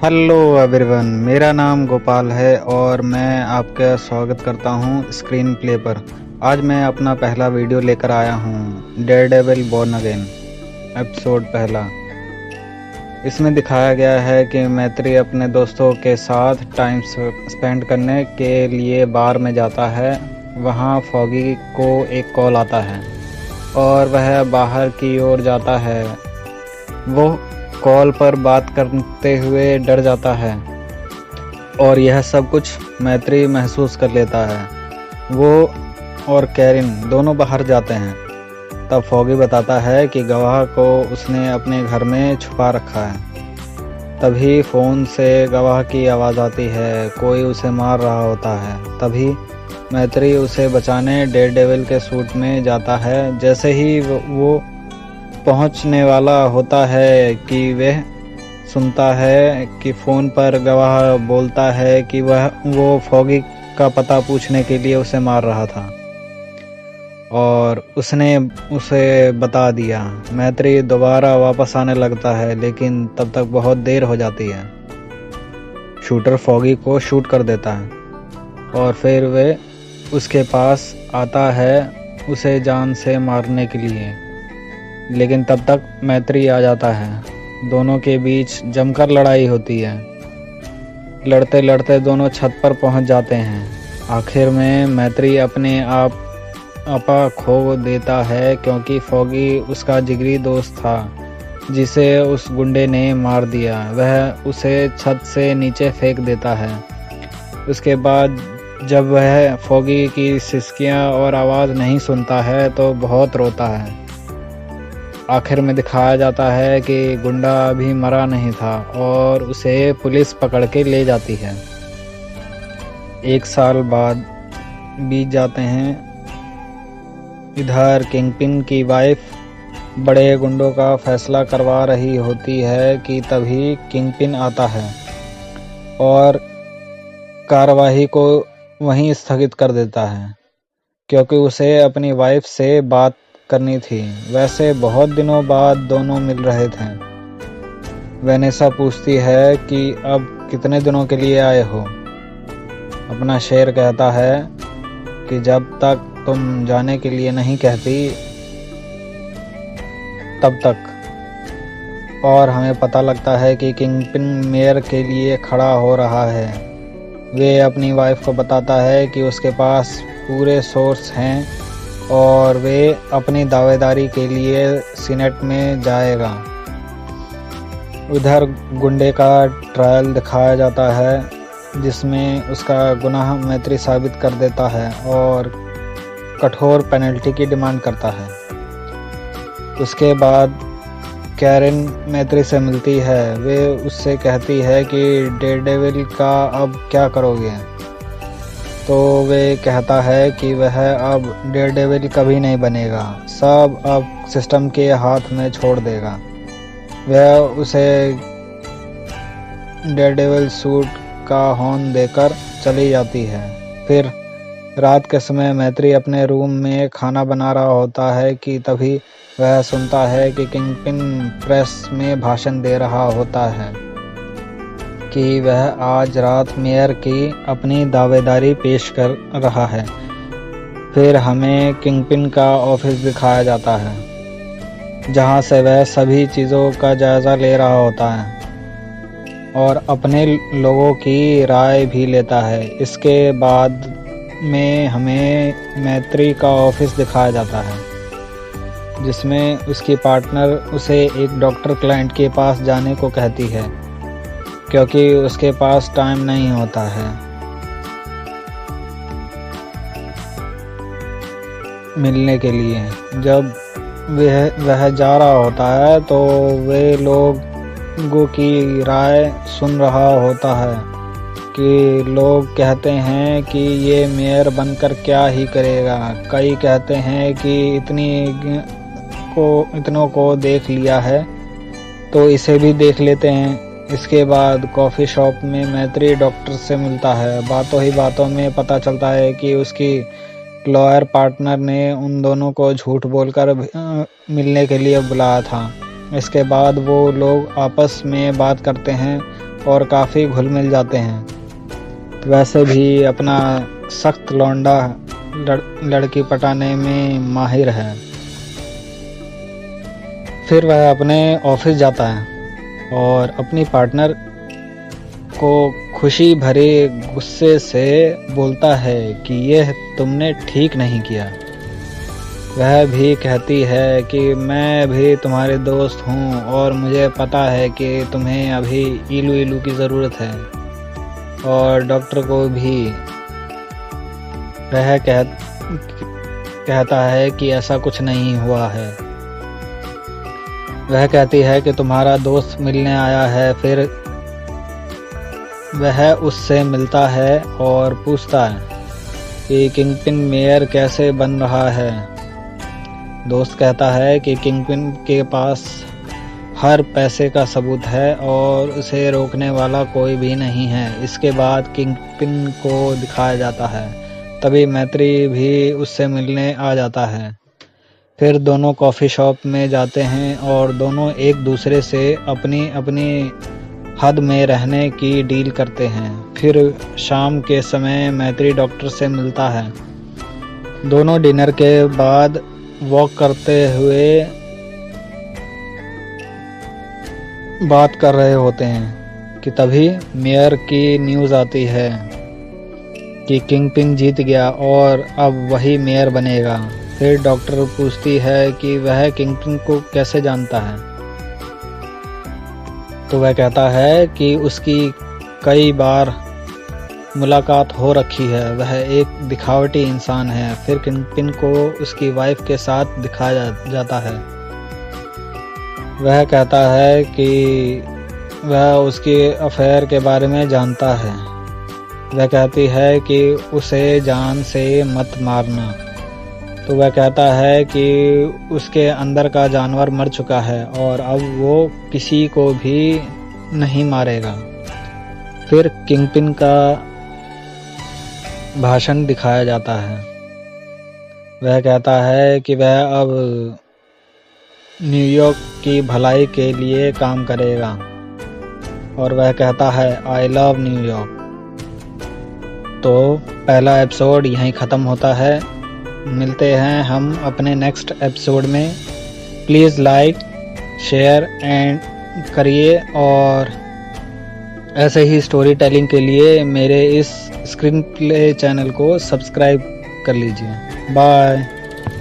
Hello everyone, मेरा नाम गोपाल है और मैं आपका स्वागत करता हूं स्क्रीन प्ले पर। आज मैं अपना पहला वीडियो लेकर आया हूं, डेयरडेविल बॉर्न अगेन एपिसोड पहला। इसमें दिखाया गया है कि मैत्री अपने दोस्तों के साथ टाइम स्पेंड करने के लिए बार में जाता है। वहां फॉगी को एक कॉल आता है और वह बाहर की ओर जाता है। वो कॉल पर बात करते हुए डर जाता है और यह सब कुछ मैत्री महसूस कर लेता है। वो और कैरिन दोनों बाहर जाते हैं। तब फॉगी बताता है कि गवाह को उसने अपने घर में छुपा रखा है। तभी फ़ोन से गवाह की आवाज़ आती है, कोई उसे मार रहा होता है। तभी मैत्री उसे बचाने डेयरडेविल के सूट में जाता है। जैसे ही वो पहुंचने वाला होता है कि वह सुनता है कि फ़ोन पर गवाह बोलता है कि वो फॉगी का पता पूछने के लिए उसे मार रहा था और उसने उसे बता दिया। मैत्री दोबारा वापस आने लगता है, लेकिन तब तक बहुत देर हो जाती है। शूटर फॉगी को शूट कर देता है और फिर वे उसके पास आता है उसे जान से मारने के लिए, लेकिन तब तक मैत्री आ जाता है। दोनों के बीच जमकर लड़ाई होती है। लड़ते लड़ते दोनों छत पर पहुंच जाते हैं। आखिर में मैत्री अपने आपा खो देता है क्योंकि फॉगी उसका जिगरी दोस्त था जिसे उस गुंडे ने मार दिया। वह उसे छत से नीचे फेंक देता है। उसके बाद जब वह फॉगी की सिसकियां और आवाज़ नहीं सुनता है तो बहुत रोता है। आखिर में दिखाया जाता है कि गुंडा अभी मरा नहीं था और उसे पुलिस पकड़ के ले जाती है। 1 साल बाद बीत जाते हैं। इधर किंगपिन की वाइफ बड़े गुंडों का फैसला करवा रही होती है कि तभी किंगपिन आता है और कार्रवाई को वहीं स्थगित कर देता है क्योंकि उसे अपनी वाइफ से बात करनी थी। वैसे बहुत दिनों बाद दोनों मिल रहे थे। वेनेसा पूछती है कि अब कितने दिनों के लिए आए हो। अपना शेर कहता है कि जब तक तुम जाने के लिए नहीं कहती तब तक। और हमें पता लगता है कि किंगपिन मेयर के लिए खड़ा हो रहा है। वे अपनी वाइफ को बताता है कि उसके पास पूरे सोर्स हैं और वे अपनी दावेदारी के लिए सीनेट में जाएगा। उधर गुंडे का ट्रायल दिखाया जाता है जिसमें उसका गुनाह मैत्री साबित कर देता है और कठोर पेनल्टी की डिमांड करता है। उसके बाद कैरिन मैत्री से मिलती है। वे उससे कहती है कि डेयरडेविल का अब क्या करोगे। तो वे कहता है कि वह अब डेयरडेविल कभी नहीं बनेगा, सब अब सिस्टम के हाथ में छोड़ देगा। वह उसे डेयरडेविल सूट का हॉर्न देकर चली जाती है। फिर रात के समय मैत्री अपने रूम में खाना बना रहा होता है कि तभी वह सुनता है कि किंगपिन प्रेस में भाषण दे रहा होता है कि वह आज रात मेयर की अपनी दावेदारी पेश कर रहा है। फिर हमें किंगपिन का ऑफिस दिखाया जाता है जहां से वह सभी चीज़ों का जायज़ा ले रहा होता है और अपने लोगों की राय भी लेता है। इसके बाद में हमें मैत्री का ऑफिस दिखाया जाता है जिसमें उसकी पार्टनर उसे एक डॉक्टर क्लाइंट के पास जाने को कहती है क्योंकि उसके पास टाइम नहीं होता है मिलने के लिए। जब वह जा रहा होता है तो वे लोगों की राय सुन रहा होता है कि लोग कहते हैं कि ये मेयर बनकर क्या ही करेगा। कई कहते हैं कि इतनों को देख लिया है तो इसे भी देख लेते हैं। इसके बाद कॉफ़ी शॉप में मैत्री डॉक्टर से मिलता है। बातों ही बातों में पता चलता है कि उसकी लॉयर पार्टनर ने उन दोनों को झूठ बोलकर मिलने के लिए बुलाया था। इसके बाद वो लोग आपस में बात करते हैं और काफ़ी घुल मिल जाते हैं। वैसे भी अपना सख्त लौंडा लड़की पटाने में माहिर है। फिर वह अपने ऑफिस जाता है और अपनी पार्टनर को खुशी भरे गुस्से से बोलता है कि यह तुमने ठीक नहीं किया। वह भी कहती है कि मैं भी तुम्हारे दोस्त हूँ और मुझे पता है कि तुम्हें अभी इलू की ज़रूरत है, और डॉक्टर को भी वह कहता है कि ऐसा कुछ नहीं हुआ है। वह कहती है कि तुम्हारा दोस्त मिलने आया है। फिर वह उससे मिलता है और पूछता है कि किंगपिन मेयर कैसे बन रहा है। दोस्त कहता है कि किंगपिन के पास हर पैसे का सबूत है और उसे रोकने वाला कोई भी नहीं है। इसके बाद किंगपिन को दिखाया जाता है। तभी मैत्री भी उससे मिलने आ जाता है। फिर दोनों कॉफ़ी शॉप में जाते हैं और दोनों एक दूसरे से अपनी अपनी हद में रहने की डील करते हैं। फिर शाम के समय मैत्री डॉक्टर से मिलता है। दोनों डिनर के बाद वॉक करते हुए बात कर रहे होते हैं कि तभी मेयर की न्यूज़ आती है कि किंगपिन जीत गया और अब वही मेयर बनेगा। फिर डॉक्टर पूछती है कि वह किंगपिन को कैसे जानता है। तो वह कहता है कि उसकी कई बार मुलाकात हो रखी है। वह एक दिखावटी इंसान है। फिर किंगपिन को उसकी वाइफ के साथ दिखाया जाता है। वह कहता है कि वह उसके अफेयर के बारे में जानता है। वह कहती है कि उसे जान से मत मारना। तो वह कहता है कि उसके अंदर का जानवर मर चुका है और अब वो किसी को भी नहीं मारेगा। फिर किंगपिन का भाषण दिखाया जाता है। वह कहता है कि वह अब न्यूयॉर्क की भलाई के लिए काम करेगा और वह कहता है आई लव न्यूयॉर्क। तो पहला एपिसोड यहीं ख़त्म होता है। मिलते हैं हम अपने नेक्स्ट एपिसोड में। प्लीज़ लाइक शेयर एंड करिए और ऐसे ही स्टोरी टेलिंग के लिए मेरे इस स्क्रीन प्ले चैनल को सब्सक्राइब कर लीजिए। बाय।